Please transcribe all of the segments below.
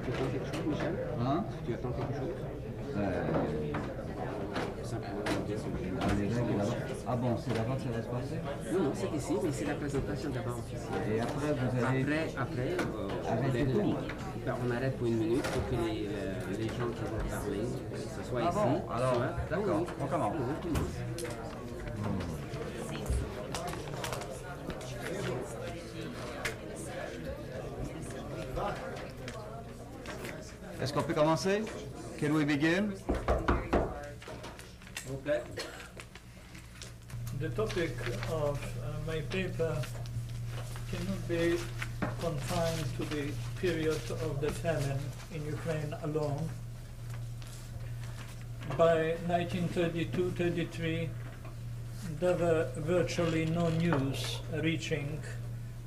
que tu attends quelque chose, Michel? Hein? Tu attends quelque chose? Simplement demander si Les règles là-bas. Ah bon, c'est là-bas que ça va se passer? Non, non, c'est ici, mais c'est la présentation d'abord officielle. Et après, vous allez... Après, on arrête pour une minute pour que les gens qui vont parler, ce soit ici. Bon, alors, d'accord, on commence. Oui, tout le monde. Est-ce qu'on peut commencer? Can we begin? Okay. The topic of my paper cannot be confined to the period of the famine in Ukraine alone. By 1932-33, there were virtually no news reaching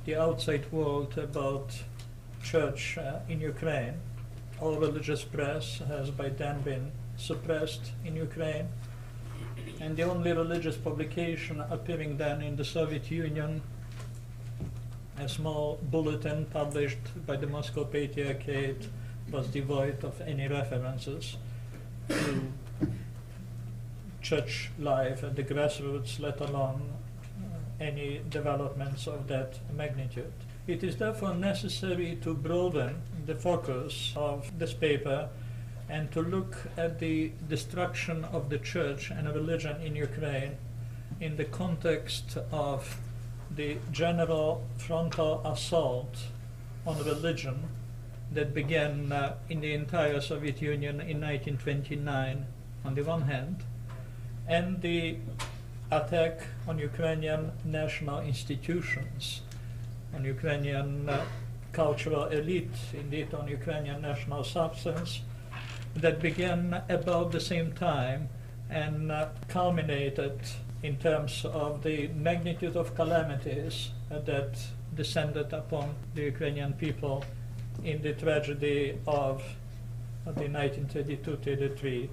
the outside world about church in Ukraine. All religious press has by then been suppressed in Ukraine, and the only religious publication appearing then in the Soviet Union, a small bulletin published by the Moscow Patriarchate, was devoid of any references to church life at the grassroots, let alone any developments of that magnitude. It is therefore necessary to broaden the focus of this paper and to look at the destruction of the church and religion in Ukraine in the context of the general frontal assault on religion that began in the entire Soviet Union in 1929 on the one hand, and the attack on Ukrainian national institutions, on Ukrainian cultural elite, indeed on Ukrainian national substance, that began about the same time and culminated in terms of the magnitude of calamities that descended upon the Ukrainian people in the tragedy of the 1932-33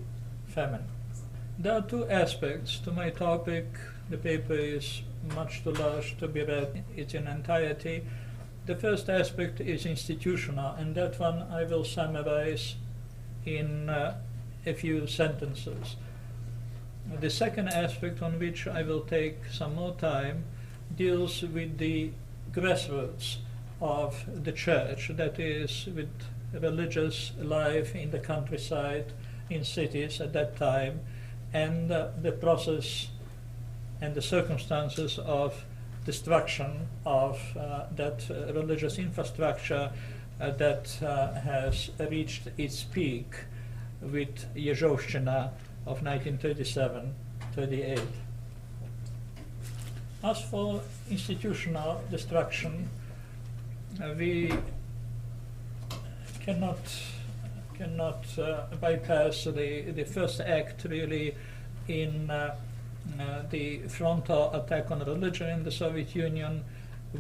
famine. There are two aspects to my topic. The paper is much too large to be read in its entirety. The first aspect is institutional, and that one I will summarize in a few sentences. The second aspect, on which I will take some more time, deals with the grassroots of the church, that is, with religious life in the countryside, in cities at that time, and the process and the circumstances of destruction of that religious infrastructure that has reached its peak with Yezhovshchina of 1937-38. As for institutional destruction, we cannot bypass the first act really in the frontal attack on religion in the Soviet Union,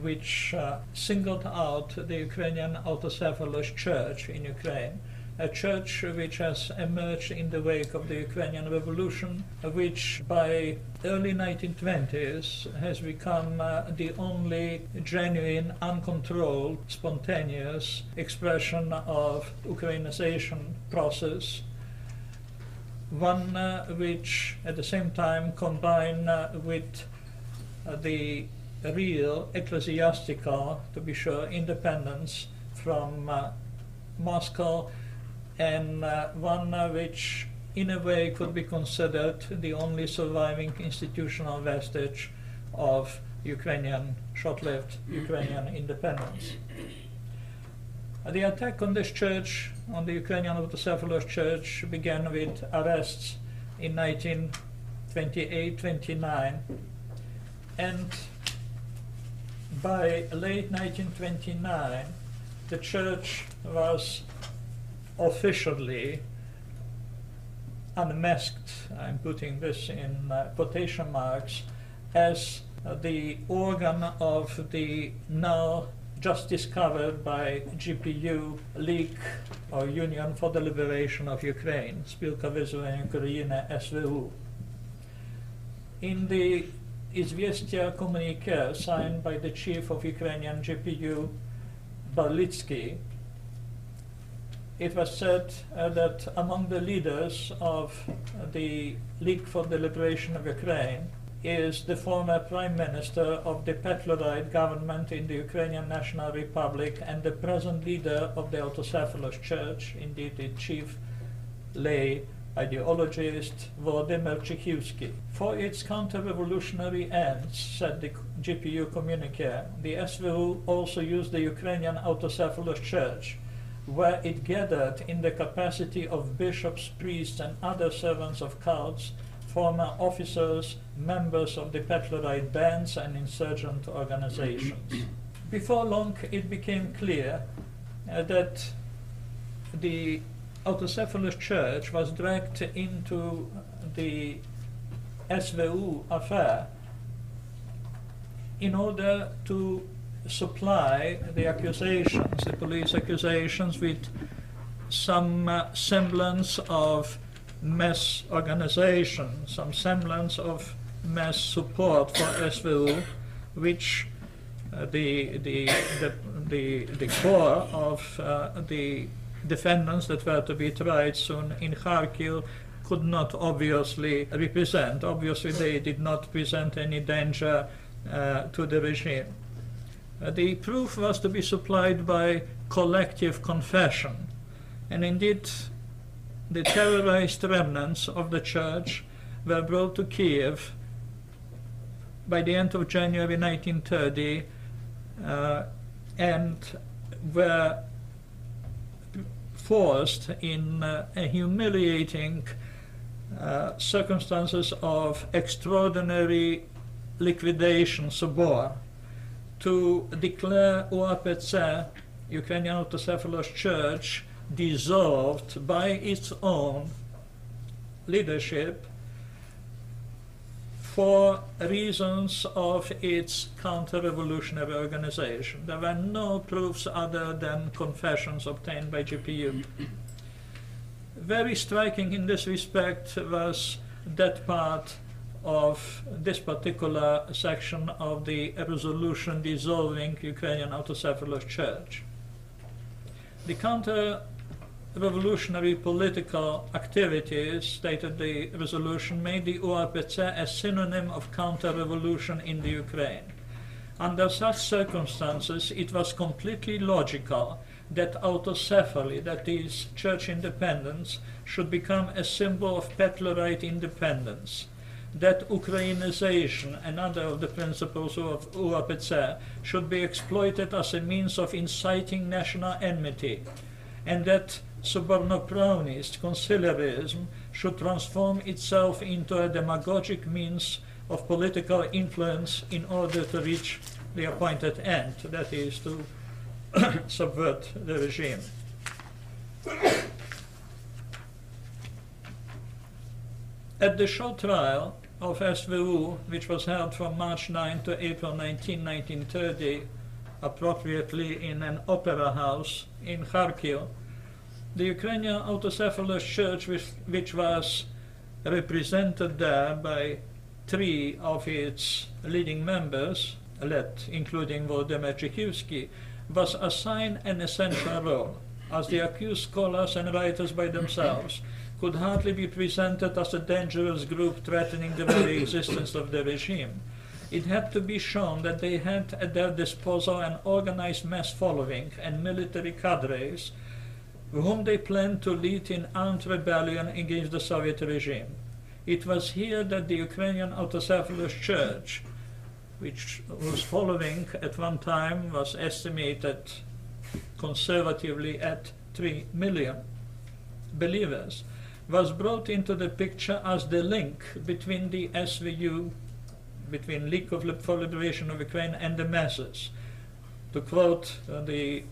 which singled out the Ukrainian autocephalous church in Ukraine, a church which has emerged in the wake of the Ukrainian Revolution, which by early 1920s has become the only genuine, uncontrolled, spontaneous expression of Ukrainization process, one which at the same time combined with the real ecclesiastical, to be sure, independence from Moscow, and one which in a way could be considered the only surviving institutional vestige of Ukrainian, short-lived Ukrainian independence. The attack on this church, on the Ukrainian autocephalous church, began with arrests in 1928-29, and by late 1929, the church was officially unmasked, I'm putting this in quotation marks, as the organ of the now just discovered by GPU League, or Union for the Liberation of Ukraine, Spilka Vyzvolenia Ukrainy, SVU. In the Izviestia communique signed by the chief of Ukrainian GPU, Barlitsky, it was said that among the leaders of the League for the Liberation of Ukraine is the former Prime Minister of the Petloride government in the Ukrainian National Republic and the present leader of the Autocephalous Church, indeed the chief lay ideologist Bociurkiw. For its counter-revolutionary ends, said the GPU communiqué, the SVU also used the Ukrainian Autocephalous Church, where it gathered in the capacity of bishops, priests and other servants of cults, former officers, members of the Petloride bands and insurgent organizations. Before long it became clear that the Autocephalous Church was dragged into the SVU affair in order to supply the accusations, the police accusations, with some semblance of mass organization, some semblance of mass support for SVU, which the core of the defendants that were to be tried soon in Kharkiv could not obviously represent. Obviously they did not present any danger to the regime. The proof was to be supplied by collective confession, and indeed the terrorized remnants of the church were brought to Kiev by the end of January 1930 and were forced in humiliating circumstances of extraordinary liquidation sabor to declare UAPC, Ukrainian Autocephalous Church, dissolved by its own leadership for reasons of its counter-revolutionary organization. There were no proofs other than confessions obtained by GPU. Very striking in this respect was that part of this particular section of the resolution dissolving Ukrainian Autocephalous Church. The counter-revolutionary political activities, stated the resolution, made the UAPC a synonym of counter-revolution in the Ukraine. Under such circumstances, it was completely logical that autocephaly, that is, church independence, should become a symbol of Petloride independence, that Ukrainization, another of the principles of UAPC, should be exploited as a means of inciting national enmity, and that subornochronist conciliarism should transform itself into a demagogic means of political influence in order to reach the appointed end, that is, to subvert the regime. At the show trial of SVU, which was held from March 9 to April 19, 1930, appropriately in an opera house in Kharkiv, the Ukrainian Autocephalous Church, which was represented there by 3 of its leading members, including Bociurkiw, was assigned an essential role, as the accused scholars and writers by themselves could hardly be presented as a dangerous group threatening the very existence of the regime. It had to be shown that they had at their disposal an organized mass following and military cadres whom they planned to lead in armed rebellion against the Soviet regime. It was here that the Ukrainian Autocephalous Church, whose following at one time was estimated conservatively at 3 million believers, was brought into the picture as the link between the SVU, between League for Liberation of Ukraine, and the masses. To quote the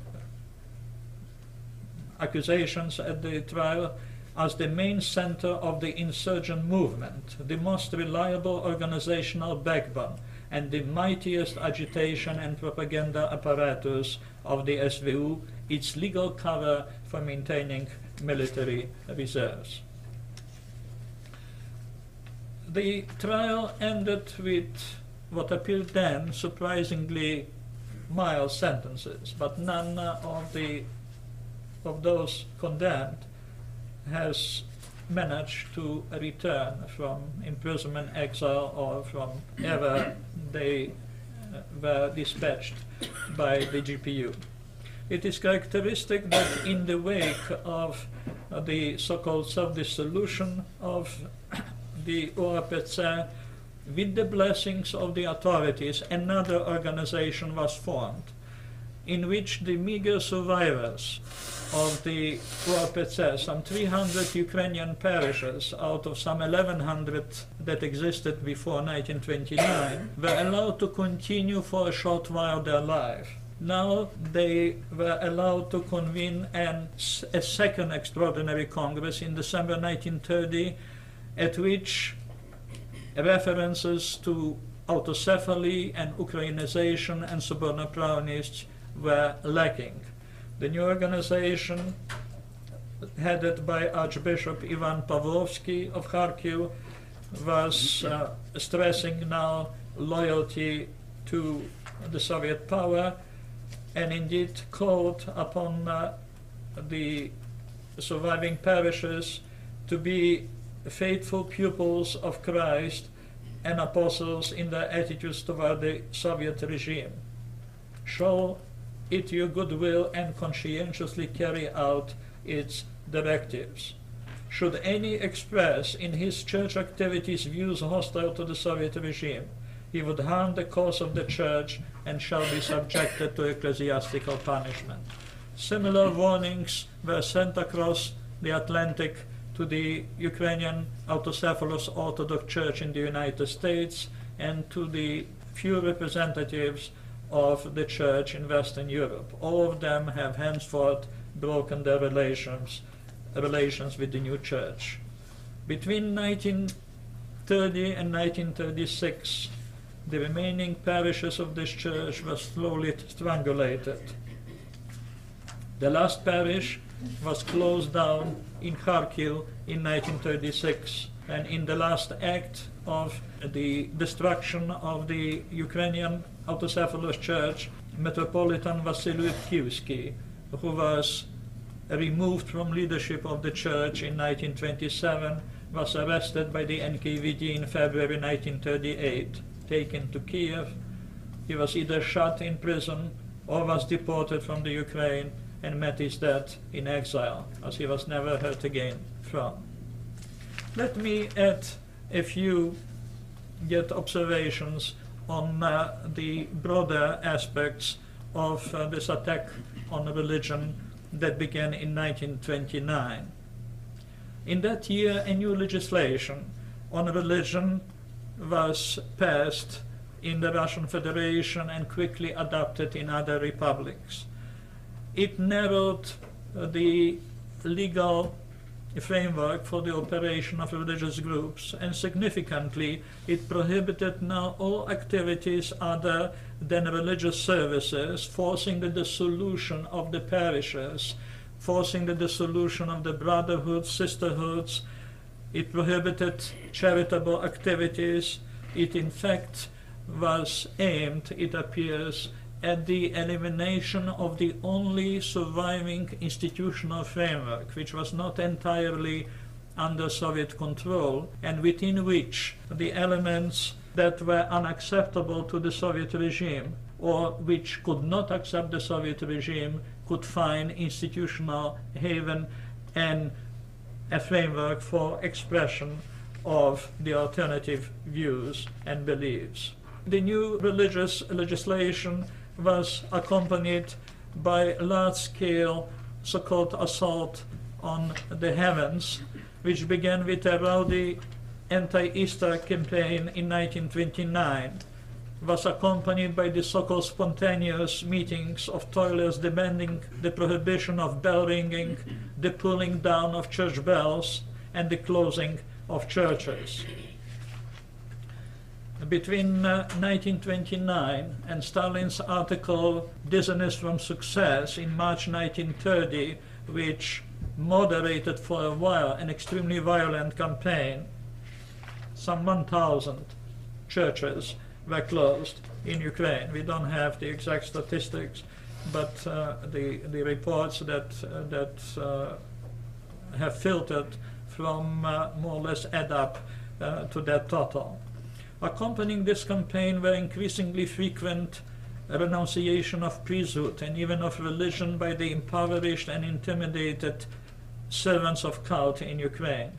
accusations at the trial, as the main center of the insurgent movement, the most reliable organizational backbone, and the mightiest agitation and propaganda apparatus of the SVU, its legal cover for maintaining military reserves. The trial ended with what appeared then surprisingly mild sentences, but none of the of those condemned has managed to return from imprisonment, exile, or from ever they were dispatched by the GPU. It is characteristic that in the wake of the so-called self-dissolution of the UAPC, with the blessings of the authorities, another organization was formed in which the meager survivors of the UAPC, some 300 Ukrainian parishes out of some 1,100 that existed before 1929, were allowed to continue for a short while their life. Now they were allowed to convene a second extraordinary congress in December 1930, at which references to autocephaly and Ukrainization and subornoprownists were lacking. The new organization, headed by Archbishop Ivan Pavlovsky of Kharkiv, was stressing now loyalty to the Soviet power, and indeed called upon the surviving parishes to be faithful pupils of Christ and apostles in their attitudes toward the Soviet regime. Show it your goodwill and conscientiously carry out its directives. Should any express in his church activities views hostile to the Soviet regime, he would harm the cause of the church and shall be subjected to ecclesiastical punishment. Similar warnings were sent across the Atlantic to the Ukrainian autocephalous Orthodox Church in the United States and to the few representatives of the church in Western Europe. All of them have henceforth broken their relations with the new church. Between 1930 and 1936, the remaining parishes of this church were slowly strangulated. The last parish was closed down in Kharkiv in 1936, and in the last act of the destruction of the Ukrainian autocephalous church, Metropolitan Bociurkiw, who was removed from leadership of the church in 1927, was arrested by the NKVD in February 1938, taken to Kiev. He was either shot in prison or was deported from the Ukraine and met his death in exile, as he was never heard again from. Let me add a few observations on the broader aspects of this attack on religion that began in 1929. In that year, a new legislation on religion was passed in the Russian Federation and quickly adopted in other republics. It narrowed the legal framework for the operation of religious groups, and significantly it prohibited now all activities other than religious services, forcing the dissolution of the parishes, forcing the dissolution of the brotherhoods, sisterhoods. It prohibited charitable activities. It in fact was aimed, it appears, at the elimination of the only surviving institutional framework, which was not entirely under Soviet control, and within which the elements that were unacceptable to the Soviet regime, or which could not accept the Soviet regime, could find institutional haven and a framework for expression of the alternative views and beliefs. The new religious legislation was accompanied by large-scale so-called assault on the heavens, which began with a rowdy anti-Easter campaign in 1929, was accompanied by the so-called spontaneous meetings of toilers demanding the prohibition of bell ringing, the pulling down of church bells, and the closing of churches. Between 1929 and Stalin's article Dizziness from Success in March 1930, which moderated for a while an extremely violent campaign, some 1,000 churches were closed in Ukraine. We don't have the exact statistics, but the reports that have filtered from more or less add up to that total. Accompanying this campaign were increasingly frequent renunciation of priesthood and even of religion by the impoverished and intimidated servants of cult in Ukraine.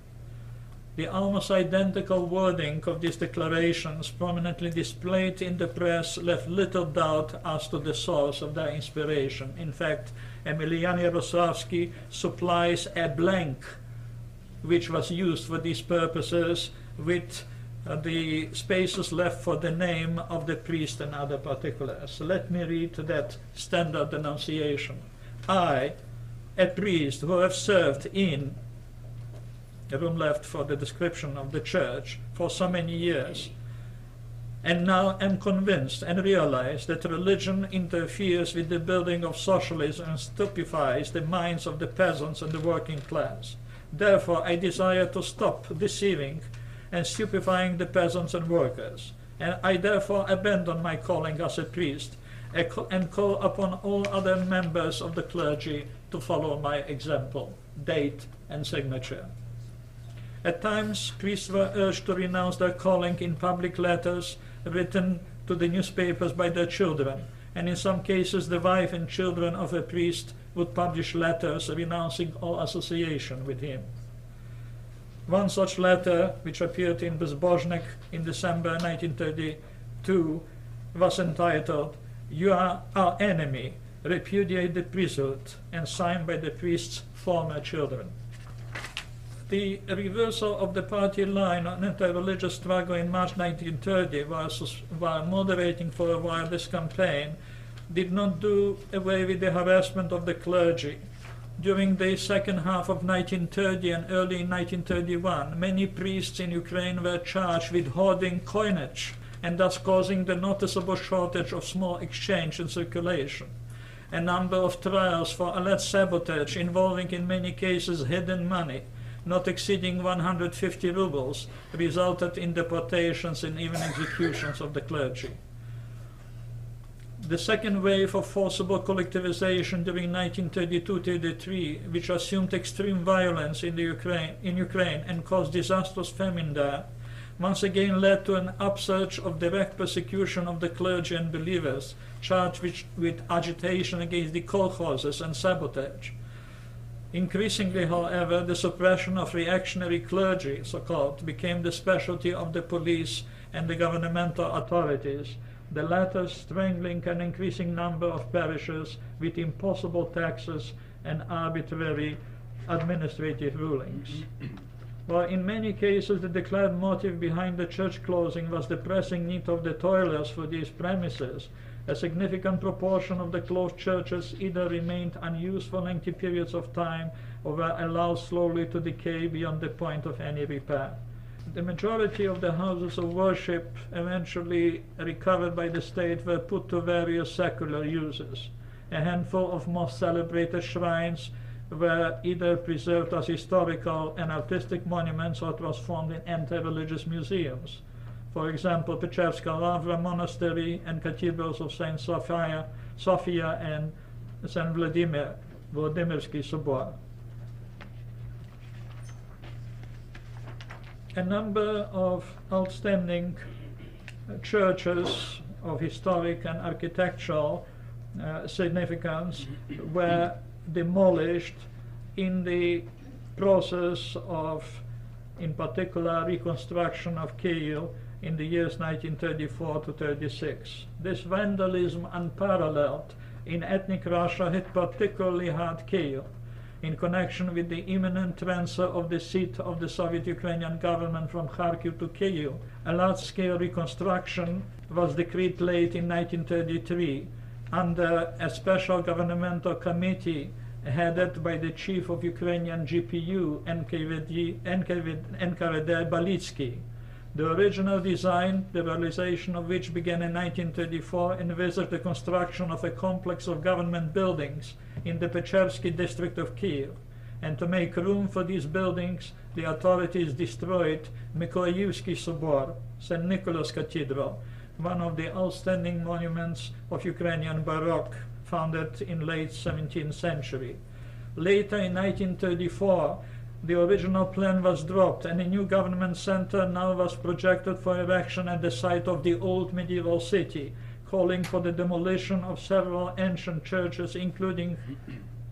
The almost identical wording of these declarations, prominently displayed in the press, left little doubt as to the source of their inspiration. In fact, Emilian Jarosławski supplies a blank which was used for these purposes, with the spaces left for the name of the priest and other particulars. Let me read that standard denunciation. I, a priest who have served in, a room left for the description of the church, for so many years, and now am convinced and realize that religion interferes with the building of socialism and stupefies the minds of the peasants and the working class. Therefore, I desire to stop deceiving and stupefying the peasants and workers, and I therefore abandon my calling as a priest and call upon all other members of the clergy to follow my example. Date and signature. At times, priests were urged to renounce their calling in public letters written to the newspapers by their children, and in some cases the wife and children of a priest would publish letters renouncing all association with him. One such letter, which appeared in Bezbožnek in December 1932, was entitled, "You are our enemy, repudiate the priesthood," and signed by the priest's former children. The reversal of the party line on anti-religious struggle in March 1930, while moderating for a while this campaign, did not do away with the harassment of the clergy. During the second half of 1930 and early 1931, many priests in Ukraine were charged with hoarding coinage and thus causing the noticeable shortage of small exchange and circulation. A number of trials for alleged sabotage involving in many cases hidden money, not exceeding 150 rubles, resulted in deportations and even executions of the clergy. The second wave of forcible collectivization during 1932-33, which assumed extreme violence in Ukraine and caused disastrous famine there, once again led to an upsurge of direct persecution of the clergy and believers, charged with agitation against the kolkhozes and sabotage. Increasingly, however, the suppression of reactionary clergy, so-called, became the specialty of the police and the governmental authorities, the latter strangling an increasing number of parishes with impossible taxes and arbitrary administrative rulings. While in many cases the declared motive behind the church closing was the pressing need of the toilers for these premises, a significant proportion of the closed churches either remained unused for lengthy periods of time or were allowed slowly to decay beyond the point of any repair. The majority of the houses of worship eventually recovered by the state were put to various secular uses. A handful of most celebrated shrines were either preserved as historical and artistic monuments or transformed in anti-religious museums. For example, Pečerska Lavra Monastery and cathedrals of St. Sophia and St. Vladimirsky Sobor. A number of outstanding churches of historic and architectural significance were demolished in the process of, in particular, reconstruction of Kyiv in the years 1934 to 36. This vandalism, unparalleled in ethnic Russia, hit particularly hard Kyiv. In connection with the imminent transfer of the seat of the Soviet Ukrainian government from Kharkiv to Kyiv, a large-scale reconstruction was decreed late in 1933 under a special governmental committee headed by the chief of Ukrainian GPU, NKVD Balitsky. The original design, the realization of which began in 1934, envisaged the construction of a complex of government buildings in the Pechersky district of Kyiv. And to make room for these buildings, the authorities destroyed Mykolaievsky Sobor, St. Nicholas Cathedral, one of the outstanding monuments of Ukrainian Baroque founded in late 17th century. Later in 1934, the original plan was dropped and a new government center now was projected for erection at the site of the old medieval city, calling for the demolition of several ancient churches, including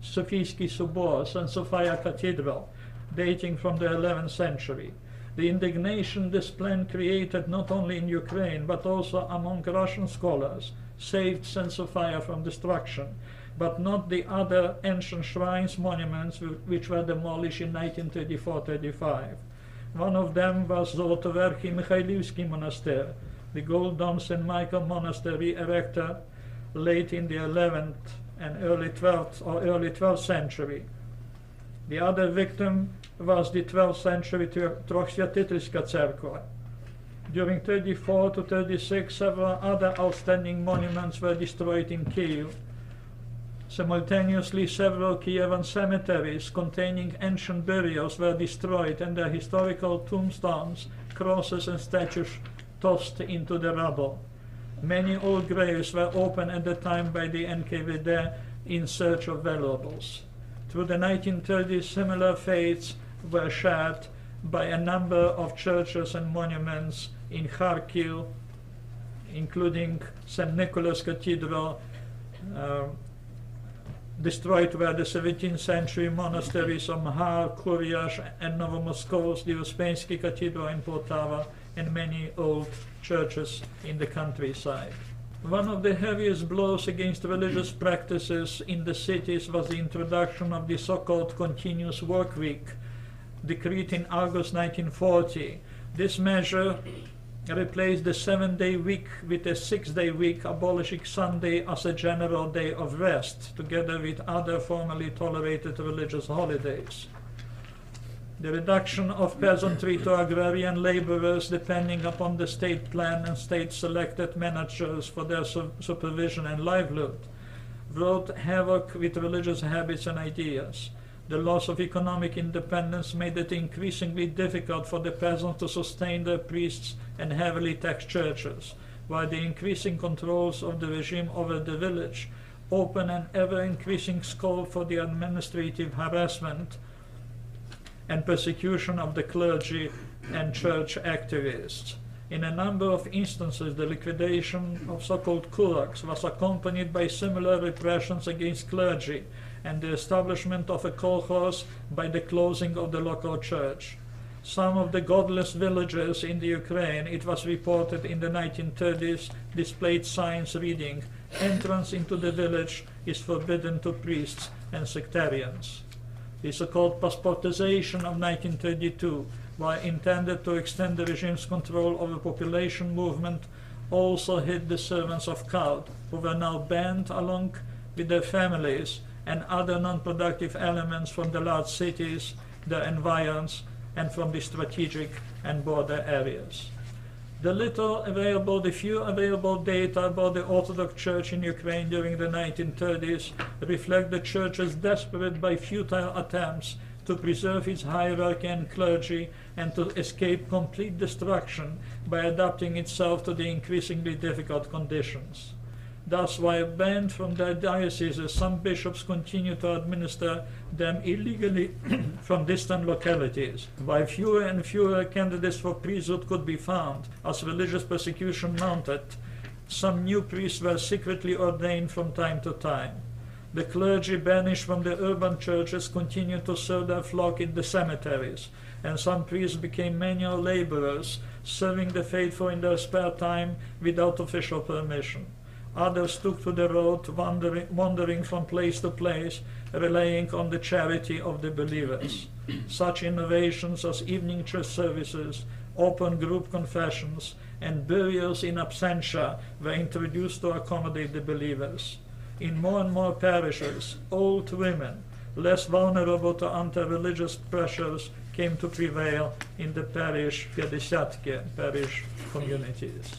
Sofijski Sobor, St. Sophia Cathedral, dating from the 11th century. The indignation this plan created not only in Ukraine but also among Russian scholars saved St. Sophia from destruction, but not the other ancient shrines monuments which were demolished in 1934-35. One of them was Zolotoverkhy Mikhailivsky Monastery, the gold dome St. Michael Monastery erected late in the 11th and early 12th century. The other victim was the 12th century Trochsvятительska Cerkva. During 34 to 36, several other outstanding monuments were destroyed in Kyiv. Simultaneously, several Kievan cemeteries containing ancient burials were destroyed and their historical tombstones, crosses and statues tossed into the rubble. Many old graves were opened at the time by the NKVD in search of valuables. Through the 1930s, similar fates were shared by a number of churches and monuments in Kharkiv, including St. Nicholas Cathedral, destroyed were the 17th century monasteries of Mahar, Kuryash, and Novomoskovsk, the Uspensky Cathedral in Poltava, and many old churches in the countryside. One of the heaviest blows against religious practices in the cities was the introduction of the so-called continuous work week, decreed in August 1940. This measure replaced the 7-day week with a 6-day week, abolishing Sunday as a general day of rest, together with other formally tolerated religious holidays. The reduction of peasantry to agrarian laborers depending upon the state plan and state-selected managers for their supervision and livelihood wrought havoc with religious habits and ideas. The loss of economic independence made it increasingly difficult for the peasants to sustain their priests and heavily taxed churches, while the increasing controls of the regime over the village opened an ever-increasing scope for the administrative harassment and persecution of the clergy and church activists. In a number of instances, the liquidation of so-called kulaks was accompanied by similar repressions against clergy and the establishment of a kolkhoz by the closing of the local church. Some of the godless villages in the Ukraine, it was reported in the 1930s, displayed signs reading, "Entrance into the village is forbidden to priests and sectarians." The so-called passportization of 1932, while intended to extend the regime's control over population movement, also hit the servants of cult, who were now banned along with their families and other non-productive elements from the large cities, their environs, and from the strategic and border areas. The few available data about the Orthodox Church in Ukraine during the 1930s reflect the Church's desperate but futile attempts to preserve its hierarchy and clergy and to escape complete destruction by adapting itself to the increasingly difficult conditions. Thus, while banned from their dioceses, some bishops continue to administer them illegally from distant localities. While fewer and fewer candidates for priesthood could be found, as religious persecution mounted, some new priests were secretly ordained from time to time. The clergy banished from the urban churches continued to serve their flock in the cemeteries, and some priests became manual laborers, serving the faithful in their spare time without official permission. Others took to the road, wandering from place to place, relying on the charity of the believers. Such innovations as evening church services, open group confessions, and burials in absentia were introduced to accommodate the believers. In more and more parishes, old women, less vulnerable to anti-religious pressures, came to prevail in the parish communities.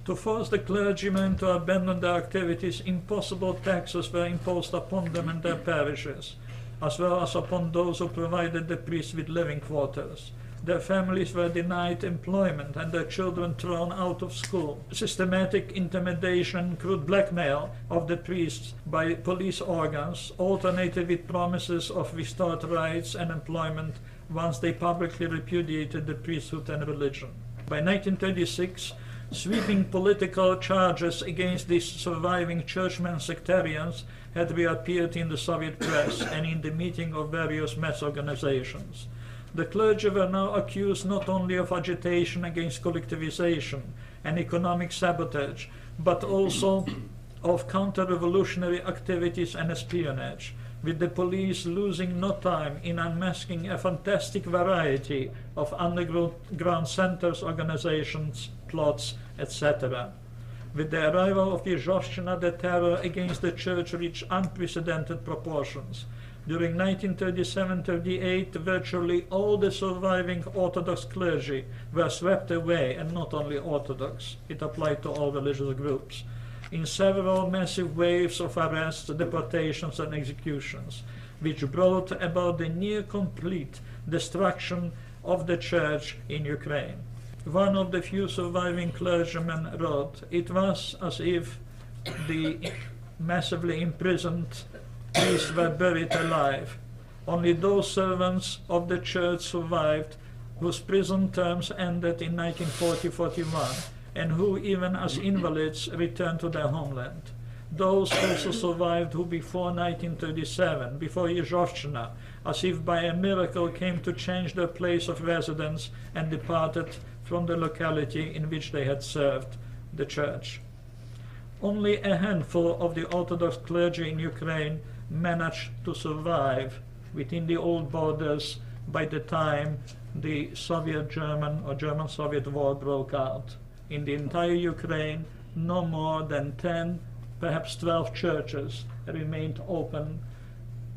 To force the clergymen to abandon their activities, impossible taxes were imposed upon them and their parishes, as well as upon those who provided the priests with living quarters. Their families were denied employment and their children thrown out of school. Systematic intimidation, crude blackmail of the priests by police organs alternated with promises of restored rights and employment once they publicly repudiated the priesthood and religion. By 1936, sweeping political charges against these surviving churchmen sectarians had reappeared in the Soviet press and in the meeting of various mass organizations. The clergy were now accused not only of agitation against collectivization and economic sabotage, but also of counter-revolutionary activities and espionage, with the police losing no time in unmasking a fantastic variety of underground centers, organizations, plots, etc. With the arrival of Yurij, the terror against the church reached unprecedented proportions. During 1937-38, virtually all the surviving Orthodox clergy were swept away, and not only Orthodox, it applied to all religious groups, in several massive waves of arrests, deportations, and executions, which brought about the near-complete destruction of the church in Ukraine. One of the few surviving clergymen wrote, "It was as if the massively imprisoned priests were buried alive. Only those servants of the church survived whose prison terms ended in 1940-41 and who, even as invalids, returned to their homeland. Those also survived who before 1937, before Yurij, as if by a miracle, came to change their place of residence and departed from the locality in which they had served the church. Only a handful of the Orthodox clergy in Ukraine managed to survive within the old borders by the time the Soviet-German or German-Soviet war broke out. In the entire Ukraine, no more than 10, perhaps 12 churches remained open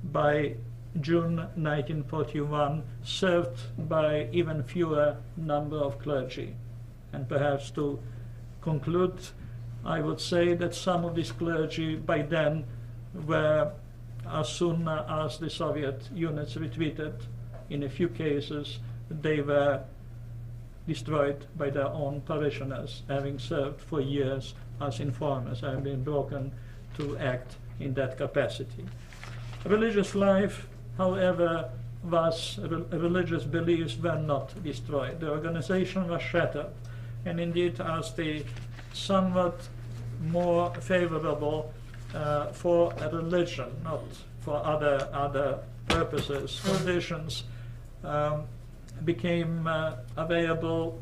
by June 1941, served by even fewer number of clergy. And perhaps to conclude, I would say that some of these clergy by then were, as soon as the Soviet units retreated, in a few cases, they were destroyed by their own parishioners, having served for years as informers, having been broken to act in that capacity. Religious life, however, religious beliefs were not destroyed. The organization was shattered, and indeed, as the somewhat more favorable for a religion, not for other purposes, conditions became available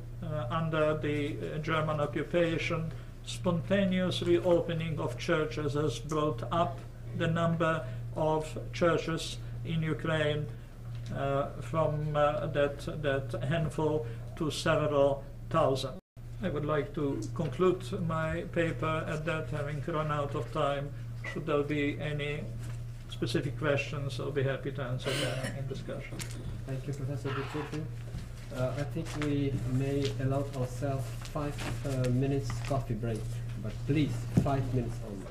under the German occupation. Spontaneous reopening of churches has brought up the number of churches in Ukraine from that handful to several thousand. I would like to conclude my paper at that, having run out of time. Should there be any specific questions, I'll be happy to answer them in discussion. Thank you, Professor Bociurkiw. I think we may allow ourselves 5 minutes coffee break, but please, 5 minutes only.